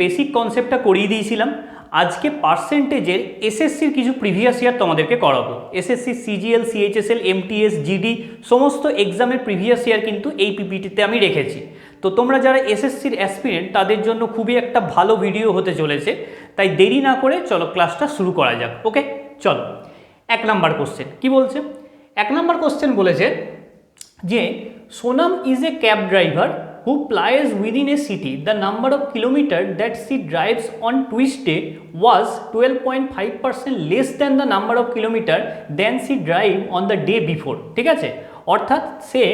Basic কনসেপ্টটা করিয়ে দিয়েছিলাম। আজকে পার্সেন্টেজের এসএসসির কিছু প্রিভিয়াস ইয়ার তোমাদেরকে করাবো। SSC CGL, CHSL, MTS, GD সমস্ত এক্সামের প্রিভিয়াস ইয়ার কিন্তু এই পিপিটিতে আমি রেখেছি। তো তোমরা যারা এসএসসির অ্যাসপিরেন্ট তাদের জন্য খুবই একটা ভালো ভিডিও হতে চলেছে, তাই দেরি না করে চলো ক্লাসটা শুরু করা যাক। ওকে, চলো। 1 নাম্বার কোশ্চেন কি বলছে? 1 নাম্বার কোশ্চেন বলেছে যে Sonam is a cab driver who plies within a city. The number of kilometers that she drives on Tuesday was 12.5% less than the number of kilometers than she drive on the day before. ঠিক আছে, অর্থাৎ সে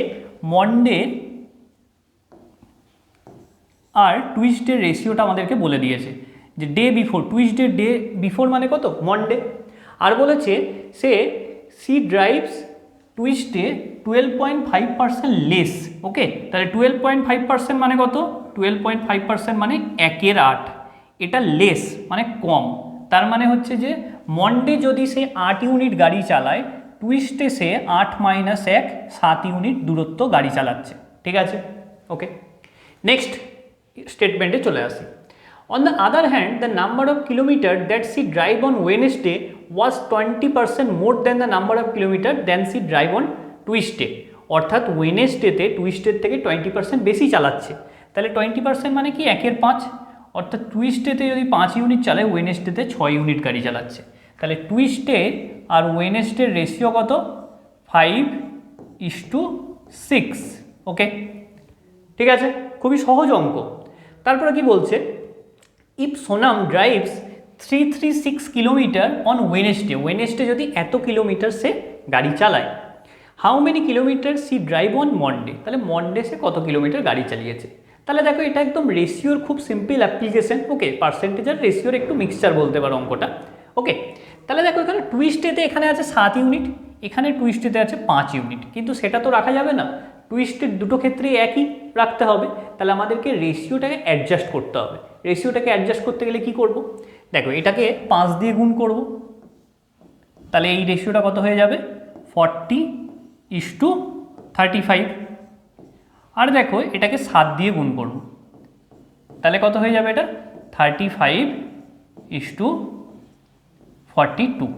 Monday আর Tuesday রেশিওটা আমাদেরকে বলে দিয়েছে যে day before, Tuesday day before মানে কত? মন্ডে। আর বলেছে সি ড্রাইভস টুইসডে 12.5% লেস। ওকে, তাহলে 12.5% মানে কত? 12.5% মানে 1/8। এটা লেস মানে কম, তার মানে হচ্ছে যে মন্ডে যদি সে 8 ইউনিট গাড়ি চালায়, টুইসডে সে 8 - 1 7 ইউনিট দূরত্ব গাড়ি চালাচ্ছে। ঠিক আছে, ওকে। নেক্সট স্টেটমেন্টে চলে আসি। On the other hand, the number of kilometers that she drive on Wednesday was 20% more than the number of kilometers than she drive on Tuesday. অর্থাৎ ওয়েনেসডেতে টুইসডের থেকে 20% বেশি চালাচ্ছে। তাহলে 20% মানে কি? 1/5। অর্থাৎ টুইসডেতে যদি 5 ইউনিট চালায়, ওয়েনেসডেতে 6 ইউনিট গাড়ি চালাচ্ছে। তাহলে টুইসডে আর ওয়েনেসডের রেশিও কত? 5:6। ওকে, ঠিক আছে, খুবই সহজ অঙ্ক। তারপরে কি বলছে? If Sonam drives 336 kilometre on Wednesday যদি এত কিলোমিটার সে গাড়ি চালায়, how many kilometre she drive on Monday, তাহলে মন্ডে সে কত কিলোমিটার গাড়ি চালিয়েছে। তাহলে দেখো এটা একদম রেশিওর খুব সিম্পল অ্যাপ্লিকেশন। ওকে, পার্সেন্টেজ আর রেশিওর একটু মিক্সচার বলতে পারো অঙ্কটা। ওকে, তাহলে দেখো এখানে টুইসডেতে এখানে আছে 7 ইউনিট, এখানে টুইসডেতে আছে 5 ইউনিট, কিন্তু সেটা তো রাখা যাবে না। টুইস্টের দুটো ক্ষেত্রে একই রাখতে হবে, তাহলে আমাদেরকে রেশিওটাকে অ্যাডজাস্ট করতে হবে। রেশিওটাকে অ্যাডজাস্ট করতে গেলে কি করব? দেখো এটাকে 5 দিয়ে গুণ করব, তাহলে এই রেশিওটা কত হয়ে যাবে? 40:35। আর দেখো এটাকে 7 দিয়ে গুণ করব, তাহলে কত হয়ে যাবে? এটা 35:42।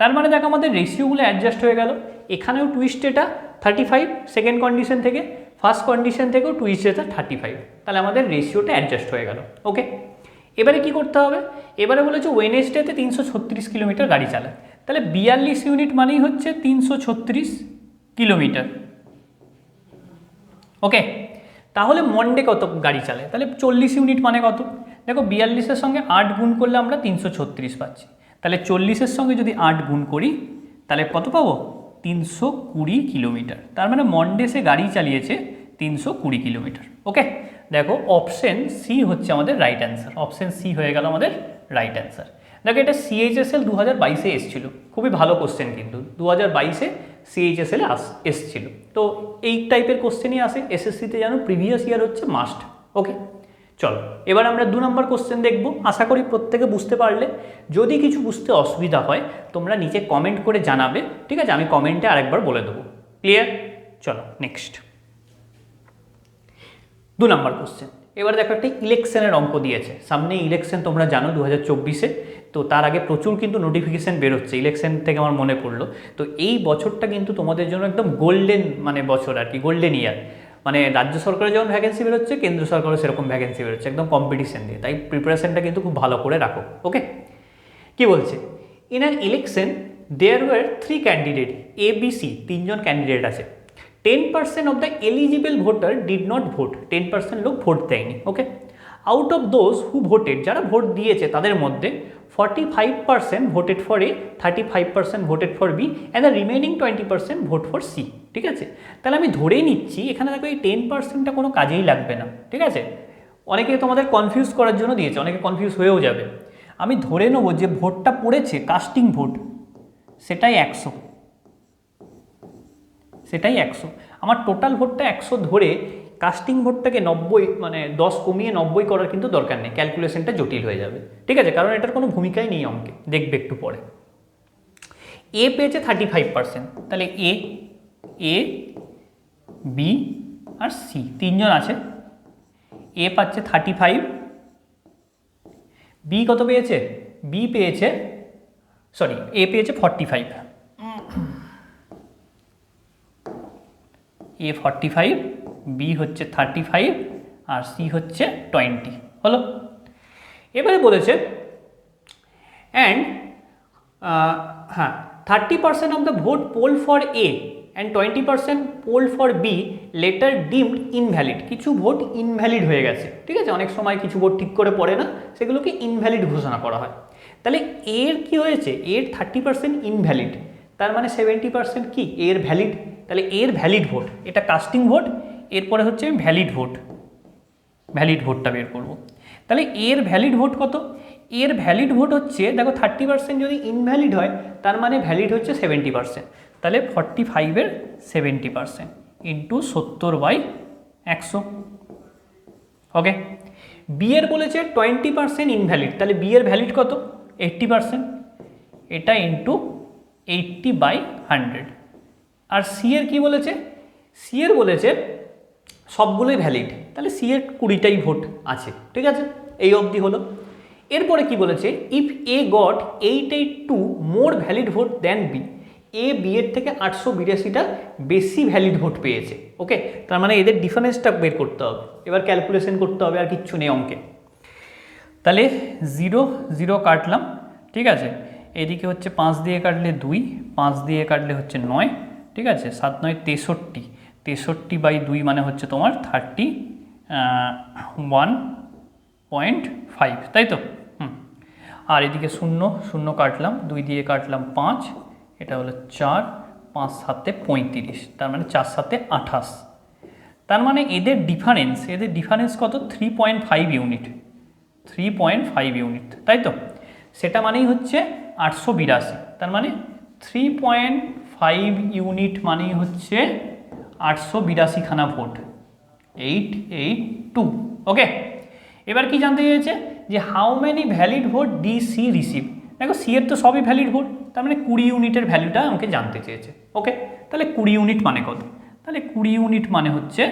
তার মানে দেখো আমাদের রেশিওগুলো অ্যাডজাস্ট হয়ে গেল। এখানেও টুইস্টেটা 35 সেকেন্ড কন্ডিশন থেকে, ফার্স্ট কন্ডিশন থেকেও টুইস্টেটা 35, তাহলে আমাদের রেশিওটা অ্যাডজাস্ট হয়ে গেল। ওকে, এবারে কি করতে হবে? এবারে বলেছে ওয়েনেসডেতে 336 কিলোমিটার গাড়ি চালায়, তাহলে 42 ইউনিট মানেই হচ্ছে 336 কিলোমিটার। ওকে, তাহলে মন্ডে কত গাড়ি চালায়? তাহলে 40 ইউনিট মানে কত? দেখো 42-এর সঙ্গে 8 গুণ করলে আমরা 336 পাচ্ছি, তাহলে 40-এর সঙ্গে যদি 8 গুণ করি তাহলে কত পাবো? 320 কিলোমিটার। তার মানে মন্ডে সে গাড়ি চালিয়েছে 320 কিলোমিটার। ওকে, দেখো অপশন সি হচ্ছে আমাদের রাইট অ্যান্সার। অপশন সি হয়ে গেল আমাদের রাইট অ্যান্সার। দেখো এটা সিএইচএসএল 2022-এ এসেছিল, খুবই ভালো কোশ্চেন, কিন্তু 2022-এ সিএইচএসএল এসেছিল। তো এই টাইপের কোশ্চেনই আসে এসএসসিতে, জানো প্রিভিয়াস ইয়ার হচ্ছে মাস্ট। ওকে, চলো এবার আমরা 2 নম্বর কোশ্চেন দেখব। আশা করি প্রত্যেকে বুঝতে পারলে। যদি কিছু বুঝতে অসুবিধা হয় তোমরা নিচে কমেন্ট করে জানাবে, ঠিক আছে? আমি কমেন্টে আরেকবার বলে দেবো। ক্লিয়ার? চলো নেক্সট 2 নম্বর কোশ্চেন। এবার দেখো একটা ইলেকশনের অঙ্ক দিয়েছে। সামনে ইলেকশন তোমরা জানো 2024-এ, তো তার আগে প্রচুর কিন্তু নোটিফিকেশান বেরোচ্ছে। ইলেকশন থেকে আমার মনে পড়লো, তো এই বছরটা কিন্তু তোমাদের জন্য একদম গোল্ডেন মানে বছর আর কি, গোল্ডেন ইয়ার। মানে রাজ্য সরকারের যেমন ভ্যাকেন্সি বেরোচ্ছে, কেন্দ্র সরকারও সেরকম ভ্যাকেন্সি বেরোচ্ছে, একদম কম্পিটিশন দিয়ে। তাই প্রিপারেশনটা কিন্তু খুব ভালো করে রাখো। ওকে, কি বলছে? In an election there were 3 candidate, A B C, 3জন ক্যান্ডিডেট আছে। 10% of the eligible voter did not vote, 10% লোক ভোট দেয়নি। Okay, out of those who voted, যারা ভোট দিয়েছে তাদের মধ্যে 45% voted for A, 35% voted for B, and the remaining 20% vote for C. ঠিক আছে, তাহলে আমি ধরেই নিচ্ছি এখানে দেখো এই 10%টা কোনো কাজেই লাগবে না। ঠিক আছে, অনেকে তোমাদের কনফিউজ করার জন্য দিয়েছে, অনেকে কনফিউজ হয়েও যাবে। আমি ধরে নেবো যে ভোটটা পড়েছে কাস্টিং ভোট, সেটাই 100, সেটাই 100। আমার টোটাল ভোটটা 100 ধরে কাস্টিং ভোটটাকে 90 মানে 10 কমিয়ে 90 করার কিন্তু দরকার নেই, ক্যালকুলেশনটা জটিল হয়ে যাবে। ঠিক আছে, কারণ এটার কোনো ভূমিকাই নেই অঙ্কে, দেখবে একটু পরে। এ পেয়েছে 35%, তাহলে এ বি আর সি 3জন আছে। এ পাচ্ছে 35, বি কত পেয়েছে? বি পেয়েছে, সরি, এ পেয়েছে 45, এ 45, বি হচ্ছে 35 আর সি হচ্ছে 20, হলো। এবারে বলেছে অ্যান্ড হ্যাঁ 30% of the vote poll for A and 20% poll for B later deemed invalid. কিছু ভোট ইনভ্যালিড হয়ে গেছে, ঠিক আছে, অনেক সময় কিছু ভোট ঠিক করে পড়ে না, সেগুলোকে ইনভ্যালিড ঘোষণা করা হয়। তাহলে এর কি হয়েছে? এর 30% ইনভ্যালিড, তার মানে 70% কি এর ভ্যালিড। তাহলে এর ভ্যালিড ভোট, এটা কাস্টিং ভোট, এরপরে হচ্ছে ভ্যালিড ভোট, ভ্যালিড ভোটটা বের করব। তাহলে এর ভ্যালিড ভোট কত? এর ভ্যালিড ভোট হচ্ছে, দেখো 30% যদি ইনভ্যালিড হয় তার মানে ভ্যালিড হচ্ছে 70%, তাহলে 45-এর 70% ইন্টু 70/100। ওকে, বি এর বলেছে 20% ইনভ্যালিড, তাহলে বি এর ভ্যালিড কত? 80%, এটা ইন্টু 80/100। আর সি এর কী বলেছে? সি এর বলেছে সবগুলোই ভ্যালিড, তাহলে সি এর 20টাই ভোট আছে, ঠিক আছে, এই অবধি হলো। এরপরে কি বলেছে? If A got 882 more valid vote then B, A B এর থেকে 882টা বেশি ভ্যালিড ভোট পেয়েছে। ওকে, তার মানে এদের ডিফারেন্সটা বের করতে হবে, এবার ক্যালকুলেশন করতে হবে, আর কিচ্ছু নেই অঙ্কে। তাহলে 0 0 কাটলাম, ঠিক আছে, এদিকে হচ্ছে 5 দিয়ে কাটলে 2, 5 দিয়ে কাটলে হচ্ছে 9, ঠিক আছে, 7 9 63, 63/2 মানে হচ্ছে তোমার 31.5, তাই তো? আর এদিকে 0 0 কাটলাম, 2 দিয়ে কাটলাম 5, এটা হলো 4, 5 7 35, তার মানে 4 7 28, তার মানে এদের ডিফারেন্স কত? 3.5 ইউনিট, 3.5 ইউনিট, তাই তো? সেটা মানেই হচ্ছে 882, তার মানে 3.5 ইউনিট মানেই হচ্ছে 882খানা ভোট, 882। ওকে, এবার কি জানতে চেয়েছে? যে how many valid vote D C receive. দেখো সি এর তো সবই ভ্যালিড ভোট, তার মানে 20 ইউনিটের ভ্যালুটা আমাকে জানতে চেয়েছে। ওকে, তাহলে 20 ইউনিট মানে কত? তাহলে 20 ইউনিট মানে হচ্ছে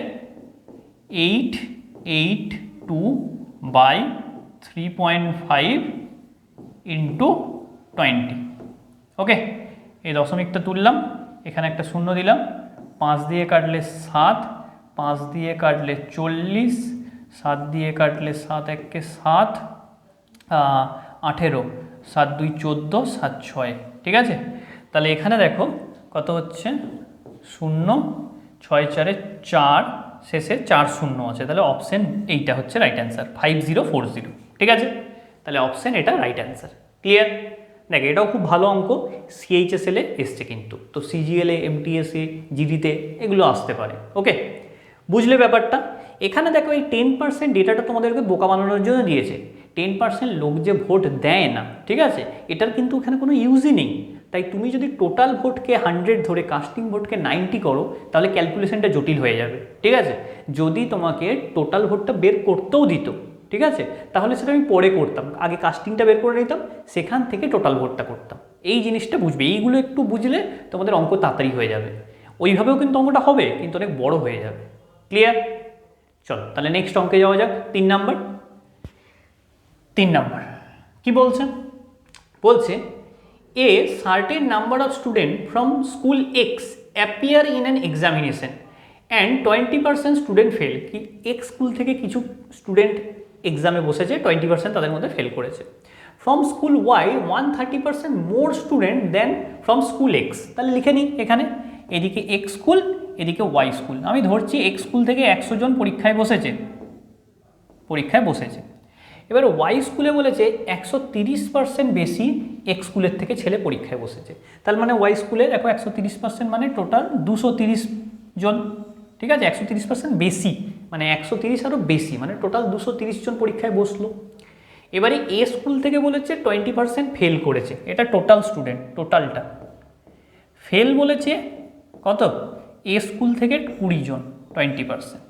882/3.5 ইন্টু 20। ওকে, এই দশমিকটা তুললাম, এখানে একটা শূন্য দিলাম, 5 দিয়ে কাটলে 7, 5 দিয়ে কাটলে 40, 7 দিয়ে কাটলে 7 1 7, 18, 7 2 14, 7 6, ঠিক আছে। তাহলে এখানে দেখো কত হচ্ছে? 0, 6 4 4, শেষে 4 0 আছে, তাহলে অপশন এইটা হচ্ছে রাইট অ্যান্সার, 5040, ঠিক আছে। তাহলে অপশন এটা রাইট অ্যান্সার। ক্লিয়ার? দেখ এটাও খুব ভালো অঙ্ক, সিএইচএসএলে এসছে কিন্তু, তো সিজিএলে, এমটিএসে, জিডিতে এগুলো আসতে পারে। ওকে, বুঝলে ব্যাপারটা? এখানে দেখো এই 10% ডেটাটা তোমাদেরকে বোকা বানানোর জন্য দিয়েছে। 10% লোক যে ভোট দেয় না, ঠিক আছে, এটার কিন্তু এখানে কোনো ইউজই নেই। তাই তুমি যদি টোটাল ভোটকে 100 ধরে কাস্টিং ভোটকে 90 করো, তাহলে ক্যালকুলেশনটা জটিল হয়ে যাবে, ঠিক আছে। যদি তোমাকে টোটাল ভোটটা বের করতেও দিত, ঠিক আছে, তাহলে সেটা আমি পরে করতাম, আগে কাস্টিংটা বের করে নিতাম, সেখান থেকে টোটাল ভোটটা করতাম। এই জিনিসটা বুঝবে, এইগুলো একটু বুঝলে তোমাদের অঙ্ক তাড়াতাড়ি হয়ে যাবে। ওইভাবেও কিন্তু অঙ্কটা হবে, কিন্তু অনেক বড় হয়ে যাবে। ক্লিয়ার? চলো তাহলে নেক্সট অঙ্কে যাওয়া যাক। 3 নাম্বার কি বলছে? বলছে a certain number of student from school x appear in an examination and 20% student fail. কি এক্স স্কুল থেকে কিছু স্টুডেন্ট এক্সামে বসেছে, 20% তাদের মধ্যে ফেল করেছে। From school Y 130% more student then from school X. তাহলে লিখে নিই এখানে, এদিকে এক্স স্কুল, এদিকে ওয়াই স্কুল। আমি ধরছি এক্স স্কুল থেকে 100 জন পরীক্ষায় বসেছে। এবার ওয়াই স্কুলে বলেছে 130% বেশি এক্স স্কুলের থেকে ছেলে পরীক্ষায় বসেছে। তার মানে ওয়াই স্কুলে দেখো 130% মানে টোটাল 230 জন, ঠিক আছে, 130% বেশি মানে 130 আরও বেশি মানে টোটাল 230 জন পরীক্ষায় বসলো। এবারে এ স্কুল থেকে বলেছে 20% ফেল করেছে, এটা টোটাল স্টুডেন্ট, টোটালটা ফেল বলেছে কত? এ স্কুল থেকে 20 জন, 20%।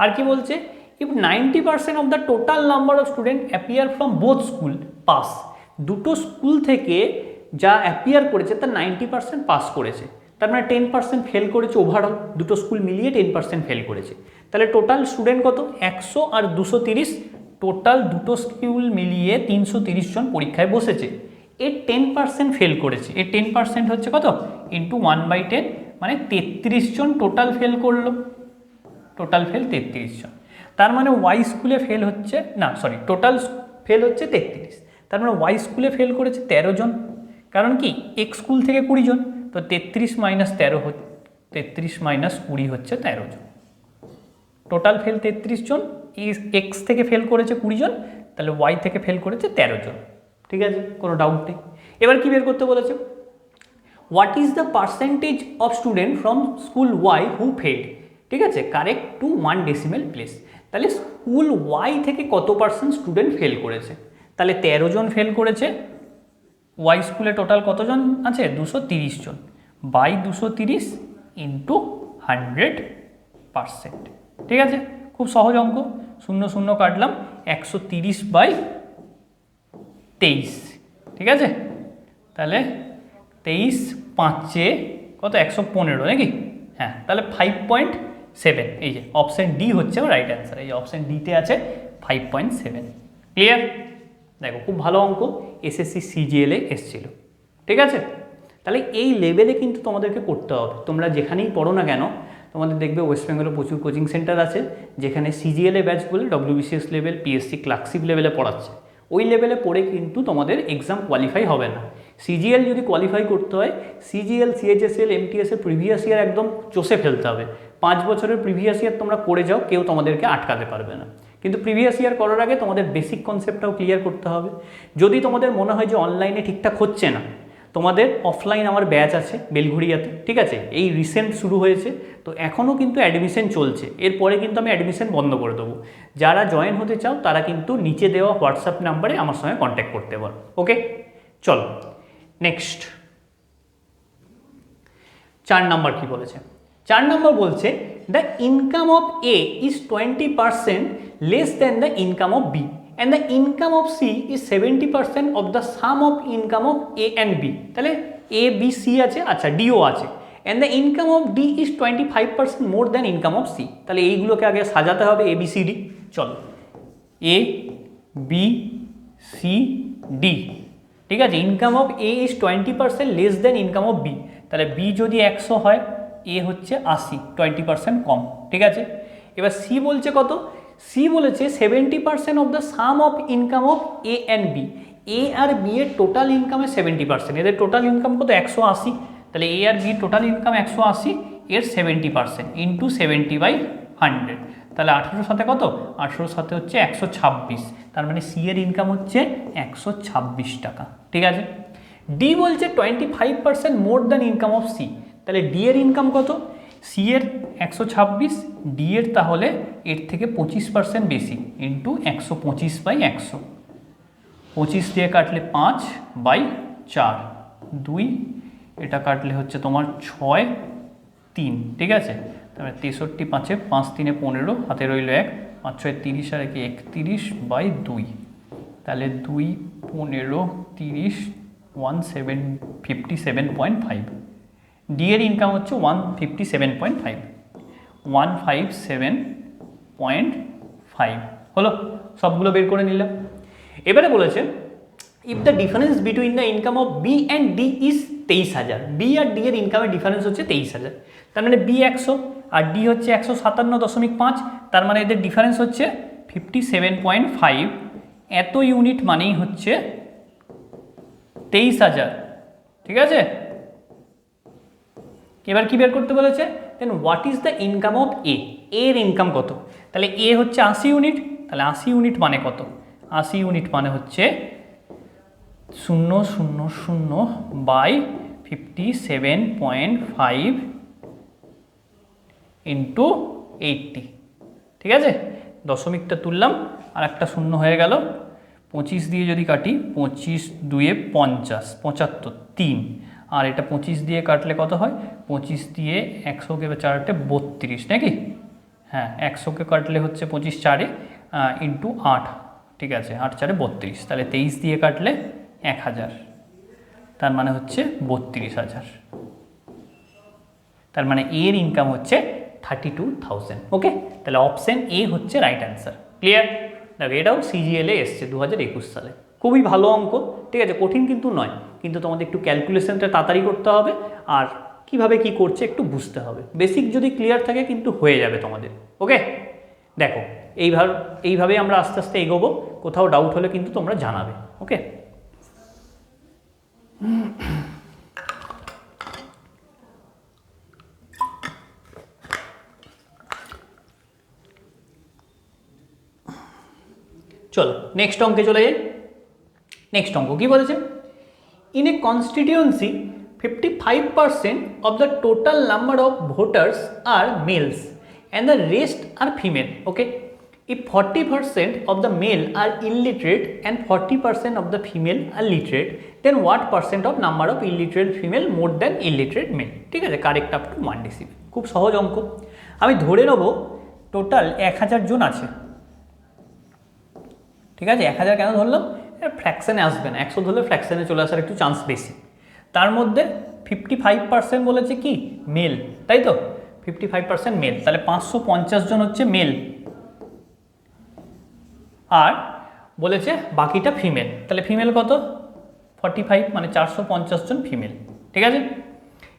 আর কি বলছে? If 90% of the total number of student appear from both school pass. দুটো স্কুল থেকে যা অ্যাপিয়ার করেছে তার 90% পাস করেছে, তার মানে 10% ফেল করেছে ওভারঅল, দুটো স্কুল মিলিয়ে 10% ফেল করেছে। তাহলে টোটাল স্টুডেন্ট কত? 100 আর 230, টোটাল দুটো স্কুল মিলিয়ে 330 জন পরীক্ষায় বসেছে, এর 10% ফেল করেছে। এর 10% হচ্ছে কত, ইন্টু 1/10, মানে 33 জন টোটাল ফেল করলো, টোটাল ফেল 33 জন। তার মানে ওয়াই স্কুলে ফেল হচ্ছে না, সরি, টোটাল ফেল হচ্ছে 33, তার মানে ওয়াই স্কুলে ফেল করেছে 13 জন, কারণ কি এক্স স্কুল থেকে 20 জন, তো 33 মাইনাস 13 33 মাইনাস 20 হচ্ছে 13 জন। টোটাল ফেল 33 জন, এক্স থেকে ফেল করেছে 20 জন, তাহলে ওয়াই থেকে ফেল করেছে 13 জন। ঠিক আছে, কোনো ডাউট নেই। এবার কি বের করতে বলেছে, what is the percentage of student from school Y who failed, ঠিক আছে, কারেক্ট টু 1 ডেসিমেল প্লেস। তাহলে স্কুল ওয়াই থেকে কত পার্সেন্ট স্টুডেন্ট ফেল করেছে, তাহলে 13 জন ফেল করেছে। ওয়াই স্কুলে টোটাল কতজন আছে, 230 জন, বাই 230 ইন্টু 100%। ঠিক আছে, খুব সহজ অঙ্ক, 0 0 কাটলাম, 130/23। ঠিক আছে, তাহলে 23 5 কত, 115 নাকি, হ্যাঁ, তাহলে 5.7, এই যে অপশান ডি হচ্ছে রাইট অ্যান্সার, এই যে অপশান ডিতে আছে 5.7। ক্লিয়ার? দেখো খুব ভালো অঙ্ক, এসএসসি সিজিএলে এসছিল। ঠিক আছে, তাহলে এই লেভেলে কিন্তু তোমাদেরকে করতে হবে। তোমরা যেখানেই পড়ো না কেন, তোমাদের দেখবে ওয়েস্ট বেঙ্গলে প্রচুর কোচিং সেন্টার আছে যেখানে সিজিএলএ ব্যাচ বলে ডব্লিউবিসিএস লেভেল, পিএসসি ক্লার্কশিপ লেভেলে পড়াচ্ছে। ওই লেভেলে পড়ে কিন্তু তোমাদের এক্সাম কোয়ালিফাই হবে না। সিজিএল যদি কোয়ালিফাই করতে হয়, সিজিএল, সিএইচএসএল, এমটিএসের প্রিভিয়াস ইয়ার একদম চষে ফেলতে হবে। 5 বছরের প্রিভিয়াস ইয়ার তোমরা করে যাও, কেউ তোমাদেরকে আটকাতে পারবে না। কিন্তু প্রিভিয়াস ইয়ার করার আগে তোমাদের বেসিক কনসেপ্টটাও ক্লিয়ার করতে হবে। যদি তোমাদের মনে হয় যে অনলাইনে ঠিকঠাক হচ্ছে না, তোমাদের অফলাইন আমার ব্যাচ আছে বেলঘড়িয়াতে। ঠিক আছে, এই রিসেন্ট শুরু হয়েছে, তো এখনও কিন্তু অ্যাডমিশন চলছে। এরপরে কিন্তু আমি অ্যাডমিশন বন্ধ করে দেবো। যারা জয়েন হতে চাও তারা কিন্তু নিচে দেওয়া হোয়াটসঅ্যাপ নাম্বারে আমার সঙ্গে কন্ট্যাক্ট করতে পারো। ওকে, চলো নেক্সট। 4 নাম্বার কি বলেছে, 4 নম্বর বলছে the income of A is 20% less than the income of B and the income of C is 70% of the sum of income of A and B. তাহলে A, B, C আছে, আচ্ছা deo আছে, and the income of D is 25% more than income of C. তাহলে এইগুলোকে আগে সাজাতে হবে A, B, C, D। চলো, A, B, C, D। ঠিক আছে, income of A is 20% less than income of B, তাহলে B যদি 100 হয়, A হচ্ছে 80, 20% কম। ঠিক আছে, এবার C বলছে কত, সি বলেছে 70% of the sum of income of A and B. A আর বি এর টোটাল ইনকামের 70%, এদের টোটাল ইনকাম কত, 180, তাহলে এ আর বি টোটাল ইনকাম 180, এর 70% ইন্টু 70/100, তাহলে 18 সাথে কত, 18 সাথে হচ্ছে 126, তার মানে সি এর ইনকাম হচ্ছে 126 টাকা। ঠিক আছে, ডি বলছে 25% more than income of C, তাহলে ডি এর ইনকাম কত, সি এর 126, ডি এর তাহলে এর থেকে 25% বেশি, ইন্টু 125/100, 25 দিয়ে কাটলে 5/4, 2, এটা কাটলে হচ্ছে তোমার 6, 3। ঠিক আছে, তারপরে 63, 5, 5, 3, 15, হাতে রইল 1, 5, 6, 30 আর 31/2, তাহলে 2, 15, 30, 57.5। ডি এর ইনকাম হচ্ছে 157.5, 157.5 হলো, সবগুলো বের করে নিলাম। এবারে বলেছে if the difference between the income of B and D is 23,000, B আর ডি এর ইনকামের ডিফারেন্স হচ্ছে 23,000, তার মানে বি 100 আর ডি হচ্ছে 157.5, তার মানে এদের ডিফারেন্স হচ্ছে 57.5, এত ইউনিট মানেই হচ্ছে 23,000। ঠিক আছে, এবার কি বের করতে বলেছে, then what is the income of A, এর ইনকাম কত, তাহলে এ হচ্ছে 80 ইউনিট, তাহলে 80 ইউনিট মানে কত, 80 ইউনিট মানে হচ্ছে 0.00/57.5 ইন্টু 80। ঠিক আছে, দশমিকটা তুললাম আর একটা শূন্য হয়ে গেল, 25 দিয়ে যদি কাটি, 25 2 50, 75, 3, আর এটা 25 দিয়ে কাটলে কত হয়, 25 দিয়ে 100কে 4 32 নাকি, হ্যাঁ 100কে কাটলে হচ্ছে 25 4 ইন্টু 8। ঠিক আছে, 8 4 32, তাহলে 23 দিয়ে কাটলে 1000, তার মানে হচ্ছে 32,000, তার মানে এর ইনকাম হচ্ছে 32,000। ওকে, তাহলে অপশন এ হচ্ছে রাইট অ্যান্সার। ক্লিয়ার? দেখো এটাও সিজিএলে এসছে 2021 সালে, খুবই ভালো অঙ্ক, ঠিক আছে, কঠিন কিন্তু নয়, কিন্তু তোমাদের একটু ক্যালকুলেশনটা তাড়াতাড়ি করতে হবে আর কিভাবে কি করছে একটু বুঝতে হবে। বেসিক যদি ক্লিয়ার থাকে কিন্তু হয়ে যাবে তোমাদের। ওকে, দেখো এইভাবে আমরা আস্তে আস্তে এগোবো, কোথাও ডাউট হলে কিন্তু তোমরা জানাবে। ওকে, চলো নেক্সট অঙ্কে চলে যাই। নেক্সট অঙ্ক কি বলেছে, in a constituency 55% of the total number of voters are males and the rest are female. Okay, if 40% of the male are illiterate and 40% of the female are literate, then what percent of number of illiterate female more than illiterate male? ঠিক আছে, correct up to 1 decibel. খুব সহজ অঙ্ক। আমি ধরে নেব total 1000 জন আছে, ঠিক আছে, 1000 কেন ধরলাম, ফ্র্যাকশানে আসবে না, 100 ধরলে ফ্র্যাকশানে চলে আসার একটু চান্স বেশি। তার মধ্যে 55% বলেছে কি মেল, তাই তো, 55% মেল, তাহলে 550 জন হচ্ছে মেল আর বলেছে বাকিটা ফিমেল, তাহলে ফিমেল কত 45, মানে 450 জন ফিমেল, ঠিক আছে।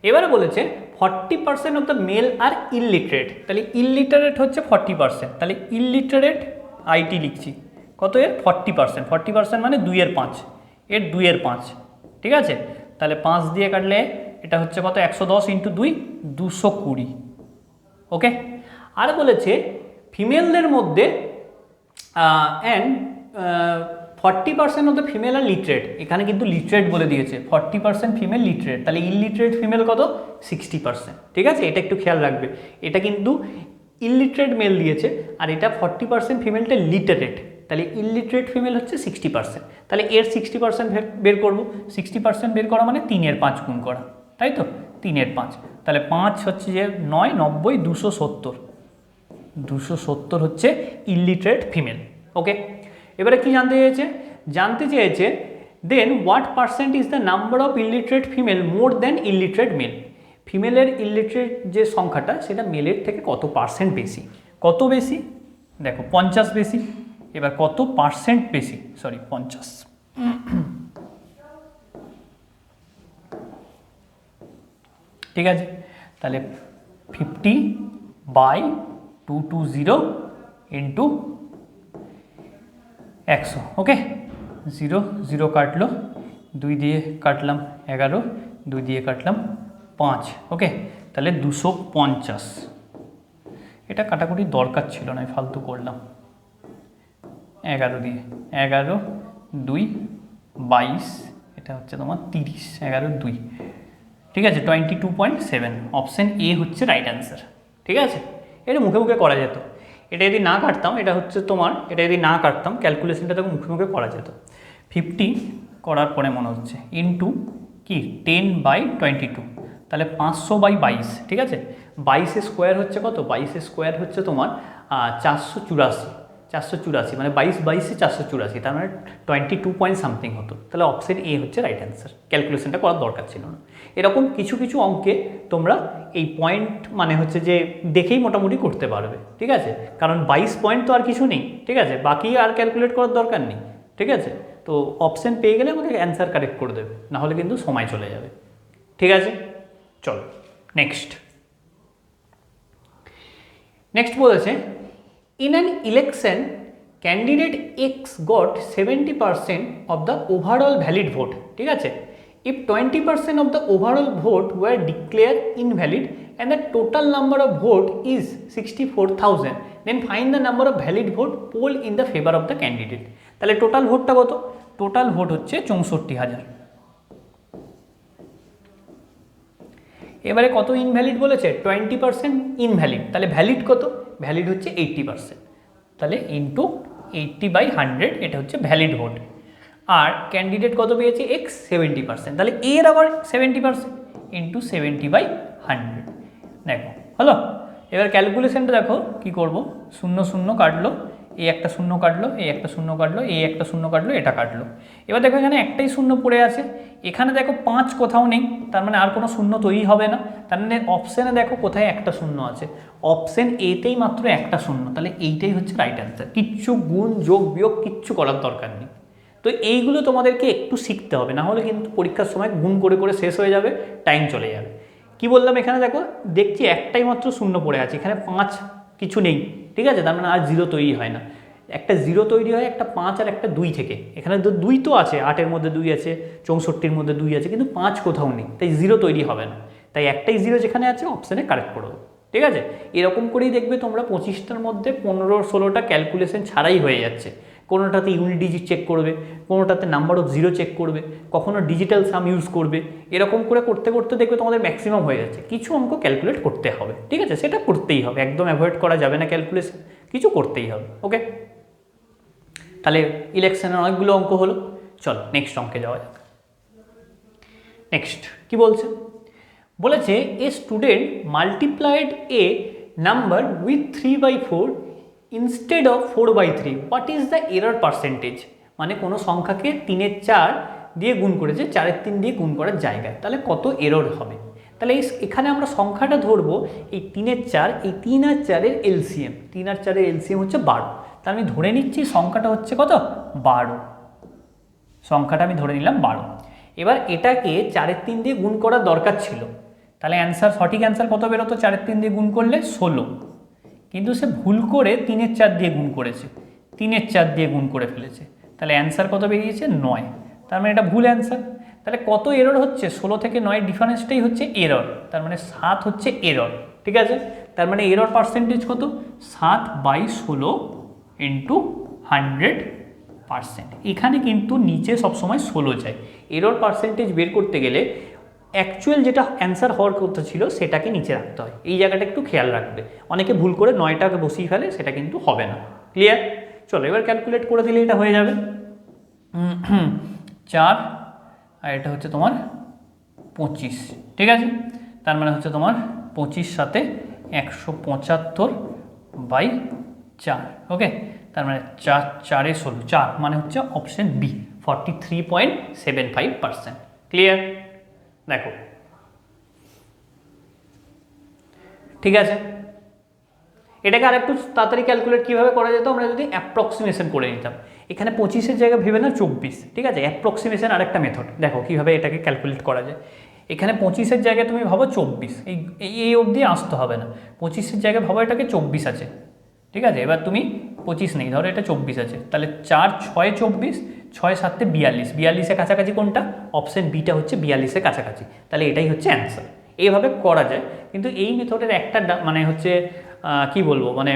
এবারে বলেছে 40% অফ দ্য মেল আর ইললিটারেট, তাহলে ইললিটারেট হচ্ছে 40%, তাহলে ইললিটারেট আইটি লিখছি কত এর 40%, 40% মানে 2/5, এর 2/5, ঠিক আছে, তাহলে 5 দিয়ে কাটলে এটা হচ্ছে কত 110 ইন্টু 2 220। ওকে, আর বলেছে ফিমেলদের মধ্যে and 40% of the female are literate, এখানে কিন্তু লিটারেট বলে দিয়েছে, 40% ফিমেল লিটারেট, তাহলে ইললিটারেট ফিমেল কত 60%, ঠিক আছে, এটা একটু খেয়াল রাখবে, এটা কিন্তু ইললিটারেট মেল দিয়েছে আর এটা 40% ফিমেলটা লিটারেট, তাহলে ইললিটারেট ফিমেল হচ্ছে 60%, তাহলে এর 60% বের করবো, 60% বের করা মানে 3/5 গুণ করা, তাই তো, 3/5, তাহলে 5 হচ্ছে যে 9, 90, 270, 270 হচ্ছে ইললিটারেট ফিমেল। ওকে, এবারে কি জানতে চেয়েছে then what percent is the number of illiterate female more than illiterate male, ফিমেলের ইললিটারেট যে সংখ্যাটা সেটা মেলের থেকে কত পার্সেন্ট বেশি, কত বেশি, দেখো 50 বেশি, এবার কত পার্সেন্ট বেশি, সরি 50, ঠিক আছে, তাহলে 50/220 ইন্টু 100। ওকে, 0 0 কাটলো, 2 দিয়ে কাটলাম 11, 2 দিয়ে কাটলাম 5, ওকে, তাহলে 250, এটা কাটাকুটির দরকার ছিল না, ফালতু করলাম, 11 দিয়ে 11 2 22, এটা হচ্ছে তোমার 30, 11 2, ঠিক আছে, 22.7, অপশান এ হচ্ছে রাইট অ্যান্সার, ঠিক আছে। এটা মুখে মুখে করা যেত, এটা যদি না কাটতাম, এটা হচ্ছে তোমার, এটা যদি না কাটতাম ক্যালকুলেশনটা তখন মুখে মুখে করা যেত। 50 করার পরে মনে হচ্ছে ইন্টু কি 10/22, তাহলে 500/22, ঠিক আছে, 22 স্কোয়ার হচ্ছে কত, 22 স্কোয়ার হচ্ছে তোমার 484, মানে 22 22 484, তার মানে 22 পয়েন্ট সামথিং হতো, তাহলে অপশন এ হচ্ছে রাইট অ্যান্সার, ক্যালকুলেশনটা করার দরকার ছিল না। এরকম কিছু কিছু অঙ্কে তোমরা এই পয়েন্ট মানে হচ্ছে যে দেখেই মোটামুটি করতে পারবে, ঠিক আছে, কারণ 22 পয়েন্ট তো আর কিছু নেই, ঠিক আছে, বাকি আর ক্যালকুলেট করার দরকার নেই, ঠিক আছে, তো অপশন পেয়ে গেলে আমাকে অ্যান্সার কারেক্ট করে দেবে, নাহলে কিন্তু সময় চলে যাবে, ঠিক আছে। চলো নেক্সট বলেছে in an election candidate X got 70% of the overall valid vote, ঠিক আছে, if 20% of the overall vote were declared invalid and the total number of vote is 64,000, then find the number of valid vote poll in the favor of the candidate। তাহলে total ভোটটা কত, total vote হচ্ছে 64,000, এবারে কত invalid বলেছে 20% invalid, তাহলে valid কত, valid হচ্ছে 80%, তাহলে ইন্টু 80/100, এটা হচ্ছে ভ্যালিড ভোট, আর ক্যান্ডিডেট কত পেয়েছে এক্স 70%, তাহলে এর আবার 70% ইন্টু 70/100, দেখো হলো। এবার ক্যালকুলেশনটা দেখো কি করব, 0 0 কাটলো, এই একটা শূন্য কাটলো, এই একটা শূন্য কাটলো, এই একটা শূন্য কাটলো, এটা কাটলো। এবার দেখো এখানে একটাই শূন্য পড়ে আছে, এখানে দেখো 5 কোথাও নেই, তার মানে আর কোনো শূন্য তৈরি হবে না। তার মানে অপশানে দেখো কোথায় একটা শূন্য আছে, অপশান এতেই মাত্র একটা শূন্য, তাহলে এইটাই হচ্ছে রাইট অ্যান্সার। কিচ্ছু গুণ যোগ বিয়োগ কিচ্ছু করার দরকার নেই। তো এইগুলো তোমাদেরকে একটু শিখতে হবে, না হলে কিন্তু পরীক্ষার সময় গুণ করে করে শেষ হয়ে যাবে, টাইম চলে যাবে। কি বললাম, এখানে দেখো দেখছি একটাই মাত্র শূন্য পড়ে আছে, এখানে 5 কিছু নেই, ঠিক আছে, তার মানে আর 0 তৈরি হয় না। একটা 0 তৈরি হয় একটা 5 আর একটা 2 থেকে, এখানে তো 2 তো আছে, 8-এর মধ্যে 2 আছে, 64-র মধ্যে 2 আছে, কিন্তু 5 কোথাও নেই, তাই 0 তৈরি হবে না। তাই একটাই 0 যেখানে আছে অপশানে কারেক্ট করে দেবো, ঠিক আছে। এরকম করেই দেখবে তোমরা 25টার মধ্যে 15-16টা ক্যালকুলেশন ছাড়াই হয়ে যাচ্ছে। কোনোটাতে ইউনিট ডিজিট চেক করবে, কোনোটাতে নাম্বার অফ জিরো চেক করবে, কখনো ডিজিটাল সাম ইউজ করবে, এরকম করে করতে করতে দেখবে তোমাদের ম্যাক্সিমাম হয়ে যাচ্ছে। কিছু অঙ্ক ক্যালকুলেট করতে হবে, ঠিক আছে, সেটা করতেই হবে, একদম অ্যাভয়েড করা যাবে না ক্যালকুলেশন, কিছু করতেই হবে। ওকে, তাহলে ইলেকশনের অনেকগুলো অঙ্ক হলো, চলো নেক্সট অঙ্কে যাওয়া যাক। নেক্সট কি বলছে, বলেছে a student multiplied A number with 3/4 instead of 4/3, what is the error percentage. মানে কোনো সংখ্যাকে 3-এর 4 দিয়ে গুণ করেছে, 4-এর 3 দিয়ে গুণ করার জায়গায়, তাহলে কত এরর হবে। তাহলে এখানে আমরা সংখ্যাটা ধরবো এই 3-এর 4, এই 3 আর 4-এর এলসিএম, 3 আর 4-এর এলসিএম হচ্ছে 12, তাহলে আমি ধরে নিচ্ছি সংখ্যাটা হচ্ছে কত 12, সংখ্যাটা আমি ধরে নিলাম 12। এবার এটাকে 4-এর 3 দিয়ে গুণ করার দরকার ছিল, তাহলে অ্যান্সার, সঠিক অ্যান্সার কত বেরোতো 4-এর 3 দিয়ে গুণ করলে 16, কিন্তু সে ভুল করে 3-এর 4 দিয়ে গুণ করেছে, 3-এর 4 দিয়ে গুণ করে ফেলেছে, তাহলে অ্যান্সার কত বেরিয়েছে 9, তার মানে এটা ভুল অ্যান্সার। তাহলে কত এরর হচ্ছে, 16 থেকে 9 ডিফারেন্সটাই হচ্ছে এরর, তার মানে 7 হচ্ছে এরর, ঠিক আছে। তার মানে এরর পার্সেন্টেজ কত 7/16 ইন্টু 100%। এখানে কিন্তু নিচে সবসময় 16 যায়, এরর পার্সেন্টেজ বের করতে গেলে অ্যাকচুয়াল যেটা অ্যান্সার হওয়ার কথা ছিল সেটাকে নিচে রাখতে হয়, এই জায়গাটা একটু খেয়াল রাখবে। অনেকে ভুল করে 9টাকে বসিয়ে ফেলে, সেটা কিন্তু হবে না। ক্লিয়ার? চলো এবার ক্যালকুলেট করে দিলে এটা হয়ে যাবে 4 আর এটা হচ্ছে তোমার 25, ঠিক আছে। তার মানে হচ্ছে তোমার 25 সাথে 175/4, ওকে। তার মানে 4 4 16, 4 মানে হচ্ছে অপশন বি 43.75%। ক্লিয়ার? দেখো ঠিক আছে, এটাকে আরেকটু তাড়াতাড়ি ক্যালকুলেট কীভাবে করা যেত, আমরা যদি অ্যাপ্রক্সিমেশন করে নিতাম। এখানে 25-এর জায়গায় ভেবে না 24, ঠিক আছে। অ্যাপ্রক্সিমেশন আরেকটা মেথড, দেখো কীভাবে এটাকে ক্যালকুলেট করা যায়। এখানে 25-এর জায়গায় তুমি ভাবো 24, এই অবধি আসতে হবে না, 25-এর জায়গায় ভাবো এটাকে 24 আছে, ঠিক আছে। এবার তুমি 25 নেই, ধরো এটা 24 আছে, তাহলে 4 6 24, 6 7 42, 42-এর কাছাকাছি কোনটা, অপশন বিটা হচ্ছে 42-এর কাছাকাছি, তাহলে এটাই হচ্ছে অ্যান্সার। এইভাবে করা যায়, কিন্তু এই মেথডের একটা মানে হচ্ছে কি বলবো, মানে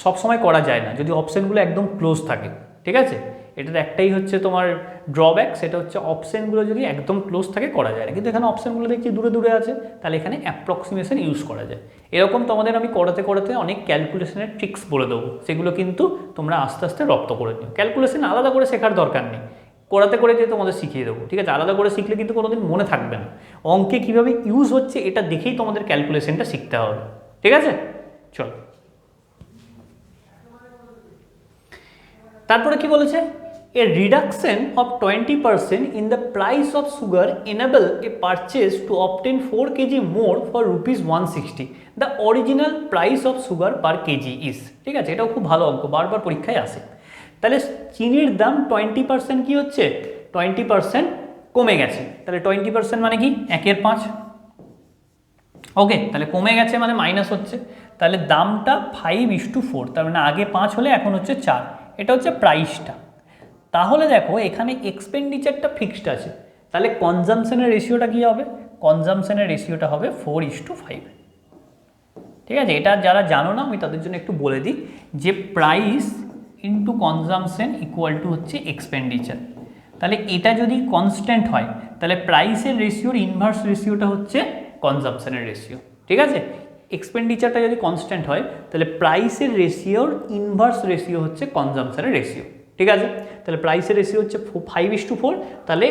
সবসময় করা যায় না যদি অপশানগুলো একদম ক্লোজ থাকে, ঠিক আছে। এটার একটাই হচ্ছে তোমার ড্রব্যাক, সেটা হচ্ছে অপশানগুলো যদি একদম ক্লোজ থাকে করা যায় না, কিন্তু এখানে অপশানগুলো দেখছি দূরে দূরে আছে, তাহলে এখানে অ্যাপ্রক্সিমেশন ইউজ করা যায়। এরকম তোমাদের আমি করাতে করাতে অনেক ক্যালকুলেশনের ট্রিক্স বলে দেবো, সেগুলো কিন্তু তোমরা আস্তে আস্তে রপ্ত করে নিও। ক্যালকুলেশন আলাদা করে শেখার দরকার নেই, করাতে করে দিয়ে তোমাদের শিখিয়ে দেবো, ঠিক আছে। আলাদা করে শিখলে কিন্তু কোনোদিন মনে থাকবে না, অঙ্কে কীভাবে ইউজ হচ্ছে এটা দেখেই তোমাদের ক্যালকুলেশনটা শিখতে হবে, ঠিক আছে। চলো তারপরে কি বলেছে, a reduction of 20% in the price of sugar enable a purchase to obtain 4 kg more for ₹160, the original price of sugar per KG is, ঠিক আছে। এটাও খুব ভালো অঙ্ক, বারবার পরীক্ষায় আসে। তাহলে চিনির দাম 20% কি হচ্ছে, 20% কমে গেছে, তাহলে 20% মানে কি 1/5, ওকে। তাহলে কমে গেছে মানে মাইনাস হচ্ছে, তাহলে দামটা 5:4, তার মানে আগে 5 হলে এখন হচ্ছে 4, এটা হচ্ছে প্রাইসটা। তাহলে দেখো এখানে এক্সপেন্ডিচারটা ফিক্সড আছে, তাহলে কনজামশনের রেশিওটা কী হবে, কনজামশনের রেশিওটা হবে 4:5, ঠিক আছে। এটা যারা জানো না আমি তাদের জন্য একটু বলে দিই, যে price into consumption equal to হচ্ছে এক্সপেন্ডিচার। তাহলে এটা যদি কনস্ট্যান্ট হয় তাহলে প্রাইসের রেশিওর ইনভার্স রেশিওটা হচ্ছে কনজামশনের রেশিও, ঠিক আছে। এক্সপেন্ডিচারটা যদি কনস্ট্যান্ট হয় তাহলে প্রাইসের রেশিওর ইনভার্স রেশিও হচ্ছে কনজামশনের রেশিও, ঠিক আছে। তাহলে প্রাইসের রেশিও হচ্ছে 5:4, তাহলে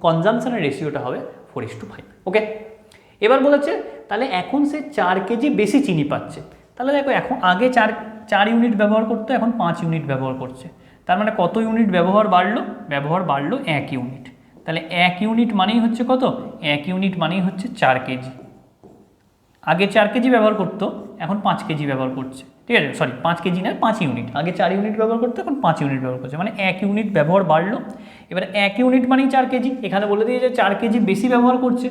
কনজামশনের রেশিওটা হবে 4:5, ওকে। এবার বলেছে তাহলে এখন সে 4 কেজি বেশি চিনি পাচ্ছে, তাহলে দেখো এখন আগে 4 ইউনিট ব্যবহার করতো, এখন 5 ইউনিট ব্যবহার করছে। তার মানে কত ইউনিট ব্যবহার বাড়লো? ব্যবহার বাড়লো 1 ইউনিট। তাহলে 1 ইউনিট মানেই হচ্ছে কত? 1 ইউনিট মানেই হচ্ছে 4 কেজি। আগে 4 কেজি ব্যবহার করতো, এখন 5 কেজি ব্যবহার করছে, ঠিক আছে? সরি, 5 কেজি না, 5 ইউনিট। আগে 4 ইউনিট ব্যবহার করতো, এখন 5 ইউনিট ব্যবহার করছে, মানে 1 ইউনিট ব্যবহার বাড়লো। এবার 1 ইউনিট মানেই 4 কেজি, এখানে বলে দিয়ে যে 4 কেজি বেশি ব্যবহার করছে,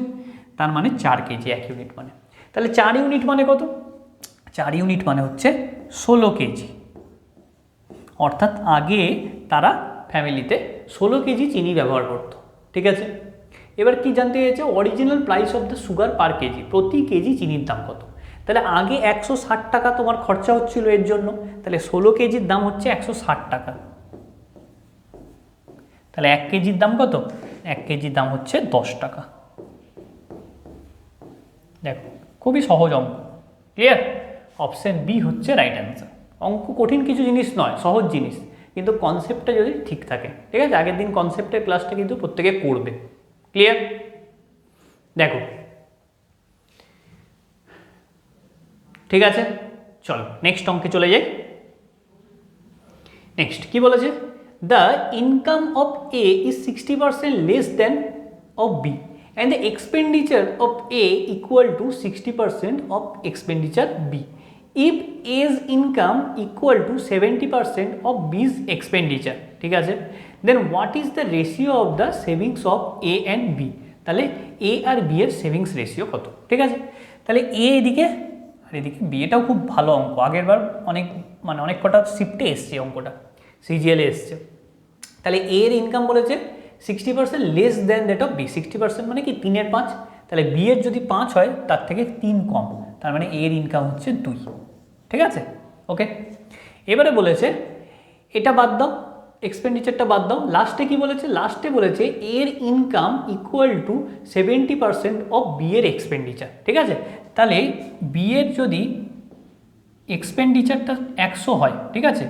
তার মানে 4 কেজি 1 ইউনিট মানে। তাহলে 4 ইউনিট মানে কত? 4 ইউনিট মানে হচ্ছে 16 কেজি। অর্থাৎ আগে তারা ফ্যামিলিতে 16 কেজি চিনি ব্যবহার করতো, ঠিক আছে? এবার কি জানতে চাইছে? Original price of the sugar per KG, প্রতি কেজি চিনির দাম কত? তাহলে আগে 160 টাকা তোমার খরচা হচ্ছিল এর জন্য, তাহলে 16 কেজির দাম হচ্ছে 160 টাকা। তাহলে 1 কেজির দাম কত? 1 কেজির দাম হচ্ছে 10 টাকা। দেখো খুবই সহজ অঙ্ক, ক্লিয়ার? অপশন বি হচ্ছে রাইট অ্যান্সার। অঙ্ক কঠিন কিছু জিনিস নয়, সহজ জিনিস, কিন্তু কনসেপ্টটা যদি ঠিক থাকে, ঠিক আছে? আগের দিন কনসেপ্টের ক্লাসটা কিন্তু প্রত্যেকে করবে, ক্লিয়ার? দেখো ঠিক আছে, চলো নেক্সট অঙ্কে চলে যাই। নেক্সট কি বলেছে? The income of A is 60% less than of B and the expenditure of A equal to 60% of expenditure B. If A's income equal to 70% of B's expenditure, ঠিক আছে? Then what is the ratio of the savings of A and B? তাহলে A R B এর savings ratio কত? ঠিক আছে, তাহলে A এদিকে আর এদিকে B। এটাও খুব ভালো অঙ্ক, আগের বার অনেক কটা শিফটে এসছে অঙ্কটা, সিজিএলে এসছে। তাহলে A এর ইনকাম বলেছে 60% less then that of B. 60% মানে কি 3 এর 5, তাহলে বি এর যদি 5 হয় তার থেকে 3 কম, তার মানে এর ইনকাম হচ্ছে 2, ঠিক আছে? ওকে, এবারে বলেছে এটা বাদ দাও, এক্সপেন্ডিচারটা বাদ দাও। লাস্টে কি বলেছে? লাস্টে বলেছে এর income equal to 70% of B এর এক্সপেন্ডিচার, ঠিক আছে? তাহলে বি এর যদি এক্সপেন্ডিচারটা 100 হয়, ঠিক আছে,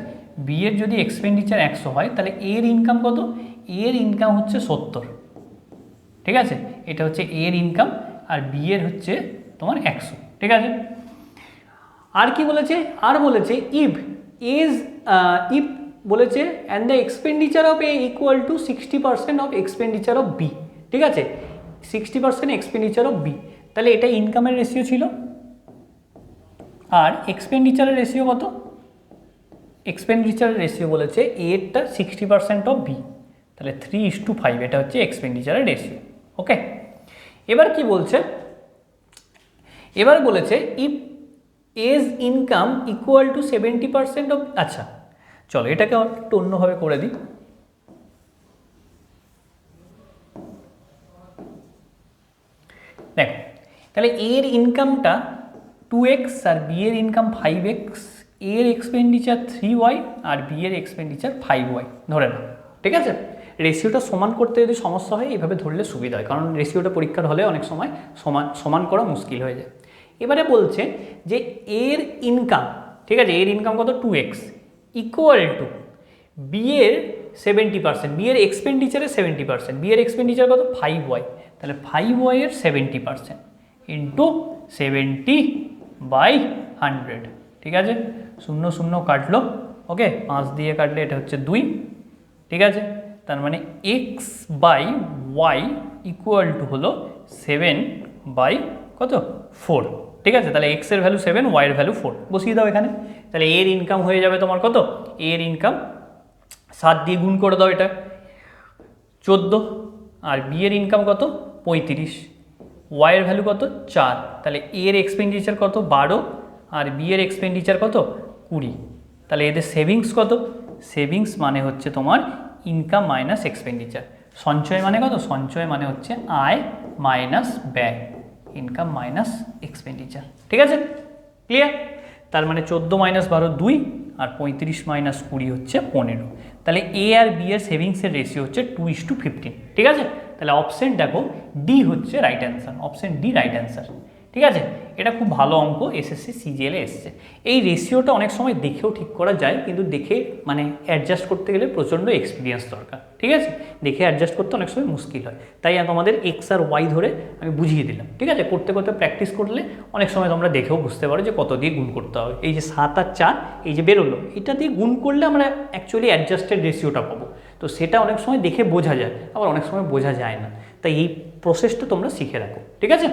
বি এর যদি এক্সপেন্ডিচার 100 হয়, তাহলে এর ইনকাম কত? এর ইনকাম হচ্ছে 70, ঠিক আছে? এটা হচ্ছে এর ইনকাম, আর বি এর হচ্ছে তোমার 100, ঠিক আছে? আর কি বলেছে? আর বলেছে ইফ বলেছে and the expenditure of A equal to 60% of expenditure of B, ঠিক আছে? 60% এক্সপেন্ডিচার অফ বি, তাহলে এটা ইনকামের রেশিও ছিল। আর এক্সপেন্ডিচারের রেশিও কত? এক্সপেন্ডিচারের রেশিও বলেছে এরটা 60% অফ বি, তাহলে 3:5, এটা হচ্ছে এক্সপেন্ডিচারের রেশিও। ওকে, এবার কি বলছে? এবার বলেছে if A's income equal to 70% of, আচ্ছা চলো এটাকে একটু অন্যভাবে করে দিই। দেখো তাহলে এর ইনকামটা 2x আর বি এর ইনকাম 5x, এর এক্সপেন্ডিচার 3y আর বি এর এক্সপেন্ডিচার 5y ধরে নাও, ঠিক আছে? রেশিওটা সমান করতে যদি সমস্যা হয় এইভাবে ধরলে সুবিধা হয়, কারণ রেশিওটা পরীক্ষার হলে অনেক সময় সমান করা মুশকিল হয়ে যায়। এবারে বলছে যে এর ইনকাম, ঠিক আছে, এর ইনকাম কত? 2x ইকুয়াল টু বি এর 70%, বি এর এক্সপেন্ডিচারের 70%, বি এর এক্সপেন্ডিচার কত? 5y, তাহলে 5y এর 70% ইন্টু 70/100, ঠিক আছে? 0 0 কাটলো, ওকে, 5 দিয়ে কাটলে এটা হচ্ছে 2, ঠিক আছে? তার মানে x/y ইকুয়াল টু হলো 7/4, ঠিক আছে? তাহলে x এর ভ্যালু 7, y এর ভ্যালু 4 বসিয়ে দাও এখানে। তাহলে এর ইনকাম হয়ে যাবে তোমার কত? এর ইনকাম 7 দিয়ে গুণ করে দাও, এটা 14, আর বি এর ইনকাম কত? 35, y এর ভ্যালু কত? 4, তাহলে এর এক্সপেন্ডিচার কত? 12, আর বি এর এক্সপেন্ডিচার কত? 20, তাহলে এদের সেভিংস কত? সেভিংস মানে হচ্ছে তোমার ইনকাম মাইনাস এক্সপেন্ডিচার। সঞ্চয় মানে কত? সঞ্চয় মানে হচ্ছে আয় মাইনাস ব্যয়, ইনকাম মাইনাস এক্সপেন্ডিচার, ঠিক আছে? ক্লিয়ার? তার মানে 14 - 12 2, আর 35 - 20 হচ্ছে 15। তাহলে এ আর বি এর সেভিংসের রেশিও হচ্ছে 2:15, ঠিক আছে? তাহলে অপশন দেখো ডি হচ্ছে right answer, option D right answer. ঠিক আছে, এটা খুব ভালো অঙ্ক এসএসসি সিজিএলে এসছে। এই রেশিওটা অনেক সময় দেখেও ঠিক করা যায়, কিন্তু দেখে মানে অ্যাডজাস্ট করতে গেলে প্রচণ্ড এক্সপিরিয়েন্স দরকার। ঠিক আছে, দেখে অ্যাডজাস্ট করতে অনেক সময় মুশকিল হয়, তাই তোমাদের এক্স আর ওয়াই ধরে আমি বুঝিয়ে দিলাম। ঠিক আছে, করতে করতে প্র্যাকটিস করলে অনেক সময় তোমরা দেখেও বুঝতে পারো যে কত দিয়ে গুণ করতে হবে। এই যে 7 আর 4 এই যে বেরোলো, এটা দিয়ে গুণ করলে আমরা অ্যাকচুয়ালি অ্যাডজাস্টেড রেশিওটা পাবো। তো সেটা অনেক সময় দেখে বোঝা যায়, আবার অনেক সময় বোঝা যায় না, তাই এই প্রসেসটা তোমরা শিখে রাখো। ঠিক আছে।